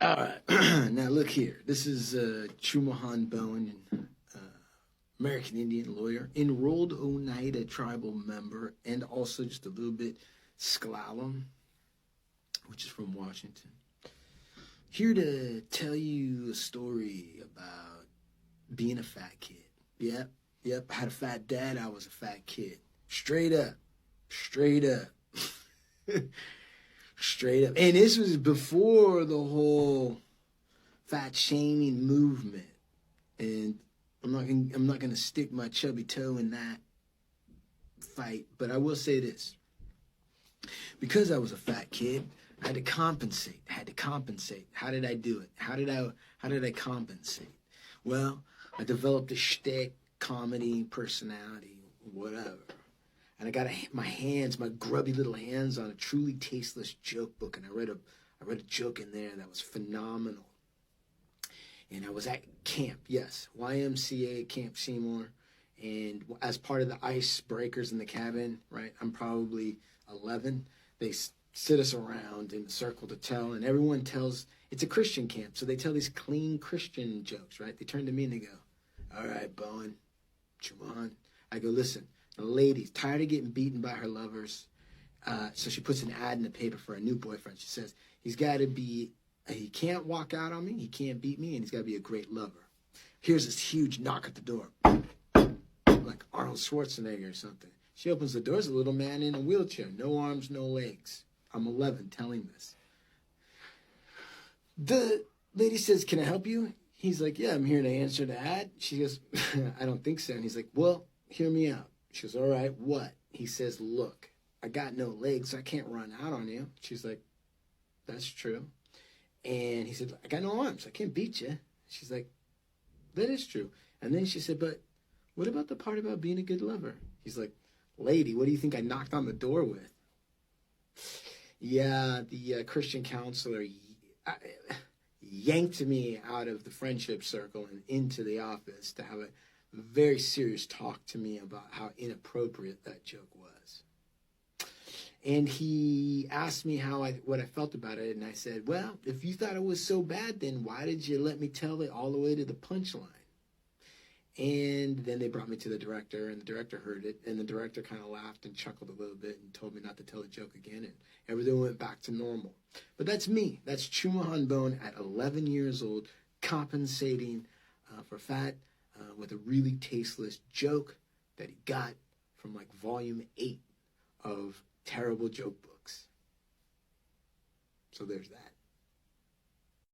All right. Now look here. This is Chumahan Bowen, American Indian lawyer, enrolled Oneida tribal member, and also just a little bit Sklallam, which is from Washington. Here to tell you a story about being a fat kid. Yep. I had a fat dad. I was a fat kid. Straight up. Straight up. And this was before the whole fat shaming movement. And I'm not gonna stick my chubby toe in that fight, but I will say this. Because I was a fat kid, I had to compensate. How did I do it? How did I compensate? Well, I developed a shtick, comedy, personality, whatever. And I got my grubby little hands on a truly tasteless joke book, and I read a joke in there that was phenomenal. And I was at camp, yes, YMCA Camp Seymour, and as part of the icebreakers in the cabin, right? I'm probably 11. They sit us around in a circle to tell, and everyone tells. It's a Christian camp, so they tell these clean Christian jokes, right? They turn to me and they go, "All right, Bowen, Chumahan." I go, "Listen. The lady's tired of getting beaten by her lovers, so she puts an ad in the paper for a new boyfriend. She says, he can't walk out on me, he can't beat me, and he's got to be a great lover. Here's this huge knock at the door, like Arnold Schwarzenegger or something. She opens the door, there's a little man in a wheelchair, no arms, no legs. I'm 11 telling this. The lady says, "Can I help you?" He's like, "Yeah, I'm here to answer the ad." She goes, "I don't think so." And he's like, "Well, hear me out." She goes, "All right, what?" He says, "Look, I got no legs, so I can't run out on you." She's like, "That's true." And he said, "I got no arms, I can't beat you." She's like, "That is true." And then she said, "But what about the part about being a good lover?" He's like, "Lady, what do you think I knocked on the door with?" Yeah, the Christian counselor yanked me out of the friendship circle and into the office to have a very serious talk to me about how inappropriate that joke was. And he asked me what I felt about it, and I said, "Well, if you thought it was so bad, then why did you let me tell it all the way to the punchline?" And then they brought me to the director, and the director heard it, and the director kind of laughed and chuckled a little bit and told me not to tell the joke again, and everything went back to normal. But that's me. That's Chumahan Bowen at 11 years old, compensating for fat with a really tasteless joke that he got from like volume 8 of terrible joke books. So there's that.